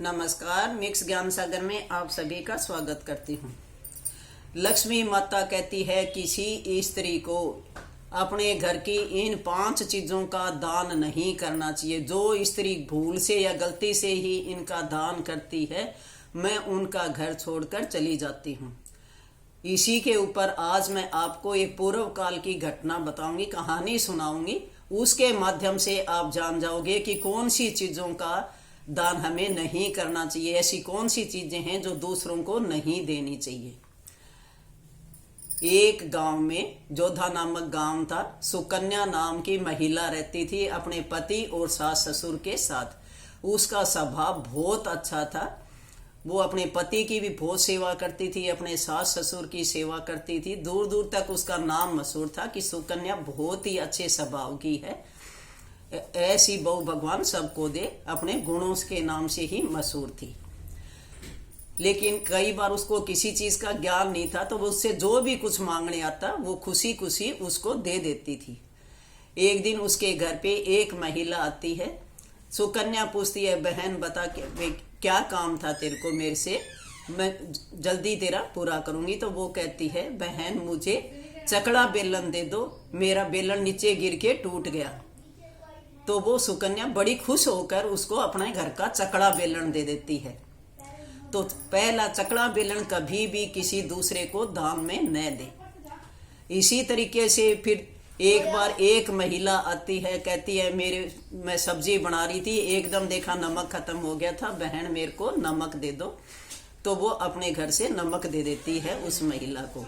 नमस्कार। मिक्स ज्ञान सागर में आप सभी का स्वागत करती हूँ। लक्ष्मी माता कहती है किसी स्त्री को अपने घर की इन 5 चीजों का दान नहीं करना चाहिए। जो स्त्री भूल से या गलती से ही इनका दान करती है, मैं उनका घर छोड़कर चली जाती हूँ। इसी के ऊपर आज मैं आपको एक पूर्व काल की घटना बताऊंगी, कहानी सुनाऊंगी। उसके माध्यम से आप जान जाओगे कि कौन सी चीजों का दान हमें नहीं करना चाहिए, ऐसी कौन सी चीजें हैं जो दूसरों को नहीं देनी चाहिए। एक गांव में, जोधा नामक गांव था, सुकन्या नाम की महिला रहती थी अपने पति और सास ससुर के साथ। उसका स्वभाव बहुत अच्छा था। वो अपने पति की भी बहुत सेवा करती थी, अपने सास ससुर की सेवा करती थी। दूर दूर तक उसका नाम मशहूर था कि सुकन्या बहुत ही अच्छे स्वभाव की है। ऐसी बहू भगवान सबको दे, अपने गुणों के नाम से ही मशहूर थी। लेकिन कई बार उसको किसी चीज का ज्ञान नहीं था, तो वो उससे जो भी कुछ मांगने आता वो खुशी खुशी उसको दे देती थी। एक दिन उसके घर पे एक महिला आती है। सुकन्या पूछती है, बहन बता क्या काम था तेरे को मेरे से, मैं जल्दी तेरा पूरा करूंगी। तो वो कहती है, बहन मुझे चकड़ा बेलन दे दो, मेरा बेलन नीचे गिर के टूट गया। तो वो सुकन्या बड़ी खुश होकर उसको अपने घर का चकड़ा बेलन दे देती है। तो पहला चकड़ा बेलन कभी भी किसी दूसरे को दान में न दे। इसी तरीके से फिर एक बार एक महिला आती है, कहती है मैं सब्जी बना रही थी, एकदम देखा नमक खत्म हो गया था, बहन मेरे को नमक दे दो। तो वो अपने घर से नमक दे देती है उस महिला को।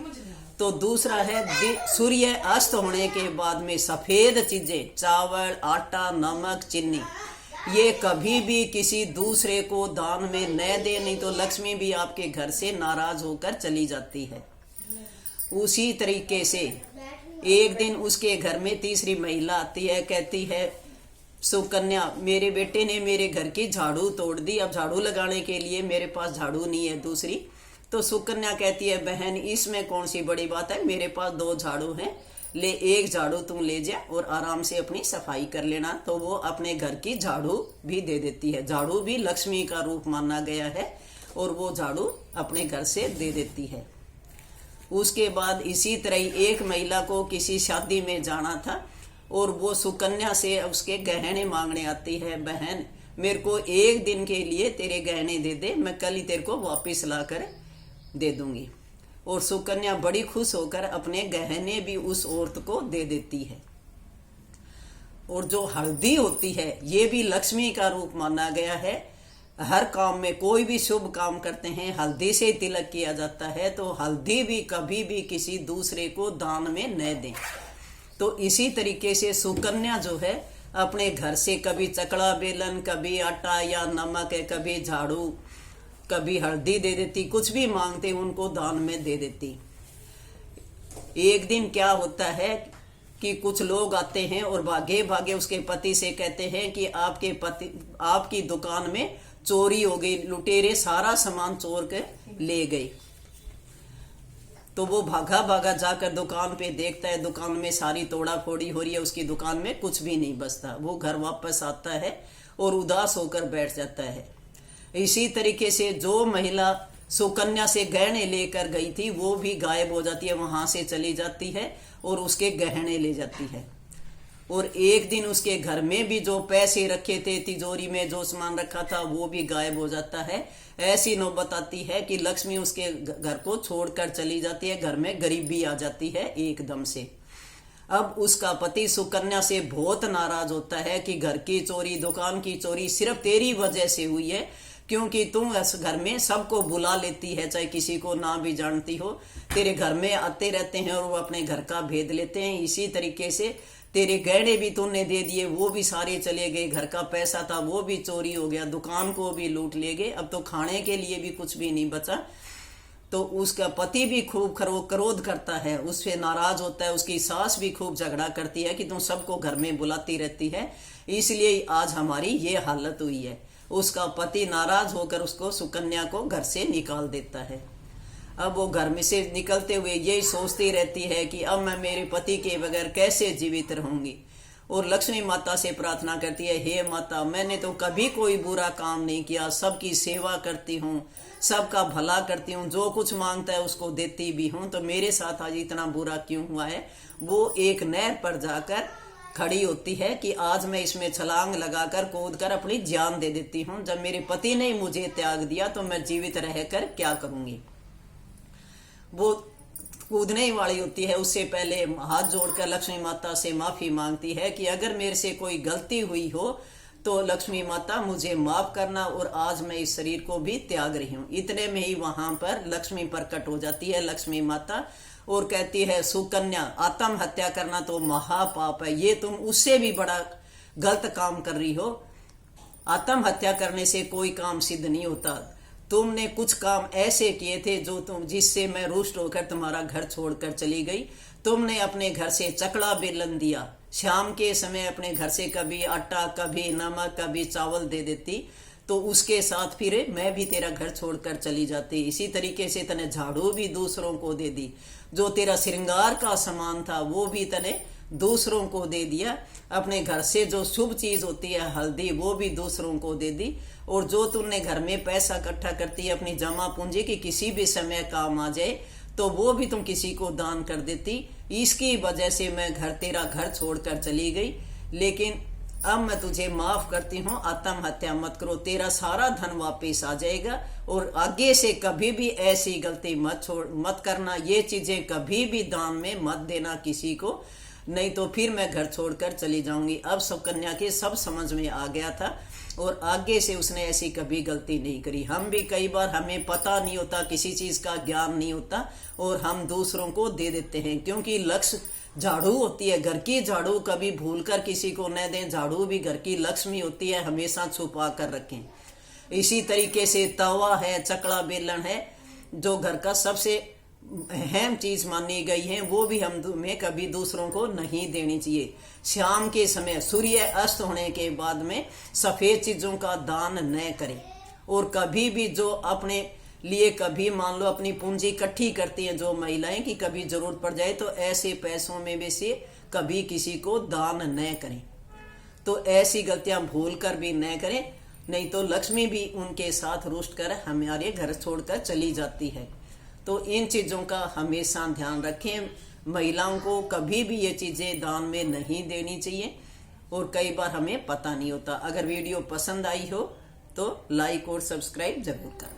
तो दूसरा है, सूर्य अस्त होने के बाद में सफेद चीजें, चावल, आटा, नमक, चीनी, ये कभी भी किसी दूसरे को दान में न दे, नहीं तो लक्ष्मी भी आपके घर से नाराज होकर चली जाती है। उसी तरीके से एक दिन उसके घर में तीसरी महिला आती है, कहती है, सुकन्या मेरे बेटे ने मेरे घर की झाड़ू तोड़ दी, अब झाड़ू लगाने के लिए मेरे पास झाड़ू नहीं है दूसरी। तो सुकन्या कहती है, बहन इसमें कौन सी बड़ी बात है, मेरे पास 2 झाड़ू हैं, ले एक झाड़ू तुम ले जा और आराम से अपनी सफाई कर लेना। तो वो अपने घर की झाड़ू भी दे देती है। झाड़ू भी लक्ष्मी का रूप माना गया है और वो झाड़ू अपने घर से दे देती है। उसके बाद इसी तरह एक महिला को किसी शादी में जाना था और वो सुकन्या से उसके गहने मांगने आती है, बहन मेरे को एक दिन के लिए तेरे गहने दे दे, मैं कल ही तेरे को वापिस ला कर दे दूंगी। और सुकन्या बड़ी खुश होकर अपने गहने भी उस औरत को दे देती है। और जो हल्दी होती है, ये भी लक्ष्मी का रूप माना गया है। हर काम में कोई भी शुभ काम करते हैं, हल्दी से तिलक किया जाता है। तो हल्दी भी कभी भी किसी दूसरे को दान में न दें। तो इसी तरीके से सुकन्या जो है अपने घर से कभी चकड़ा बेलन, कभी आटा या नमक है, कभी झाड़ू, कभी हल्दी दे देती, कुछ भी मांगते उनको दान में दे देती। एक दिन क्या होता है कि कुछ लोग आते हैं और भागे भागे उसके पति से कहते हैं कि आपकी दुकान में चोरी हो गई, लुटेरे सारा सामान चोर के ले गए। तो वो भागा भागा जाकर दुकान पे देखता है, दुकान में सारी तोड़ा फोड़ी हो रही है, उसकी दुकान में कुछ भी नहीं बचता। वो घर वापस आता है और उदास होकर बैठ जाता है। इसी तरीके से जो महिला सुकन्या से गहने लेकर गई थी वो भी गायब हो जाती है, वहां से चली जाती है और उसके गहने ले जाती है। और एक दिन उसके घर में भी जो पैसे रखे थे, तिजोरी में जो सामान रखा था, वो भी गायब हो जाता है। ऐसी नौबत आती है कि लक्ष्मी उसके घर को छोड़कर चली जाती है, घर में गरीबी आ जाती है एकदम से। अब उसका पति सुकन्या से बहुत नाराज होता है कि घर की चोरी, दुकान की चोरी सिर्फ तेरी वजह से हुई है, क्योंकि तुम इस घर में सबको बुला लेती है, चाहे किसी को ना भी जानती हो। तेरे घर में आते रहते हैं और वो अपने घर का भेद लेते हैं। इसी तरीके से तेरे गहने भी तूने दे दिए, वो भी सारे चले गए, घर का पैसा था वो भी चोरी हो गया, दुकान को भी लूट ले गए, अब तो खाने के लिए भी कुछ भी नहीं बचा। तो उसका पति भी खूब क्रोध करता है, उससे नाराज होता है। उसकी सास भी खूब झगड़ा करती है कि तुम सबको घर में बुलाती रहती है, इसलिए आज हमारी ये हालत हुई है। उसका पति नाराज होकर उसको, सुकन्या को घर से निकाल देता है। अब वो घर में से निकलते हुए यही सोचती रहती है कि अब मैं मेरे पति के बगैर कैसे जीवित रहूंगी। और लक्ष्मी माता से प्रार्थना करती है, हे माता, मैंने तो कभी कोई बुरा काम नहीं किया, सबकी सेवा करती हूँ, सबका भला करती हूँ, जो कुछ मांगता है उसको देती भी हूँ, तो मेरे साथ आज इतना बुरा क्यों हुआ है। वो एक नहर पर जाकर खड़ी होती है कि आज मैं इसमें छलांग लगाकर कूद कर अपनी जान दे देती हूँ। जब मेरे पति ने मुझे त्याग दिया तो मैं जीवित रहकर क्या करूंगी। वो कूदने वाली होती है, उससे पहले हाथ जोड़कर लक्ष्मी माता से माफी मांगती है कि अगर मेरे से कोई गलती हुई हो तो लक्ष्मी माता मुझे माफ करना, और आज मैं इस शरीर को भी त्याग रही हूँ। इतने में ही वहां पर लक्ष्मी प्रकट हो जाती है, लक्ष्मी माता, और कहती है, सुकन्या, आत्महत्या करना तो महापाप है, ये तुम उससे भी बड़ा गलत काम कर रही हो। आत्महत्या करने से कोई काम सिद्ध नहीं होता। तुमने कुछ काम ऐसे किए थे जिससे मैं रुष्ट होकर तुम्हारा घर छोड़कर चली गई। तुमने अपने घर से चकला बेलन दिया, शाम के समय अपने घर से कभी आटा, कभी नमक, कभी चावल दे देती, तो उसके साथ फिर मैं भी तेरा घर छोड़कर चली जाती। इसी तरीके से तने झाड़ू भी दूसरों को दे दी, जो तेरा श्रृंगार का सामान था वो भी तने दूसरों को दे दिया, अपने घर से जो शुभ चीज होती है हल्दी वो भी दूसरों को दे दी, और जो तुमने घर में पैसा इकट्ठा करती है अपनी जमा पूंजी की किसी भी समय काम आ जाए तो वो भी तुम किसी को दान कर देती। इसकी वजह से मैं तेरा घर छोड़कर चली गई, लेकिन अब मैं तुझे माफ करती हूँ, आत्महत्या मत करो, तेरा सारा धन वापस आ जाएगा, और आगे से कभी भी ऐसी गलती मत करना, ये चीजें कभी भी दान में मत देना किसी को, नहीं तो फिर मैं घर छोड़कर चली जाऊंगी। अब सुकन्या के सब समझ में आ गया था और आगे से उसने ऐसी कभी गलती नहीं करी। हम भी कई बार हमें पता नहीं होता, किसी चीज का ज्ञान नहीं होता और हम दूसरों को दे देते हैं, क्योंकि लक्ष्य झाड़ू होती है, घर की झाड़ू कभी भूलकर किसी को न दें। झाड़ू भी घर की लक्ष्मी होती है, हमेशा छुपा कर रखें। इसी तरीके से तवा है, चकला बेलन है, जो घर का सबसे अहम चीज मानी गई है, वो भी हमें कभी दूसरों को नहीं देनी चाहिए। शाम के समय सूर्य अस्त होने के बाद में सफेद चीजों का दान न करें, और कभी भी जो अपने लिए कभी मान लो अपनी पूंजी इकट्ठी करती हैं जो महिलाएं कि कभी जरूरत पड़ जाए, तो ऐसे पैसों में भी से कभी किसी को दान न करें। तो ऐसी गलतियां भूल कर भी न करें, नहीं तो लक्ष्मी भी उनके साथ रुष्ट कर हमारे घर छोड़कर चली जाती है। तो इन चीजों का हमेशा ध्यान रखें। महिलाओं को कभी भी ये चीजें दान में नहीं देनी चाहिए, और कई बार हमें पता नहीं होता। अगर वीडियो पसंद आई हो तो लाइक और सब्सक्राइब जरूर करें।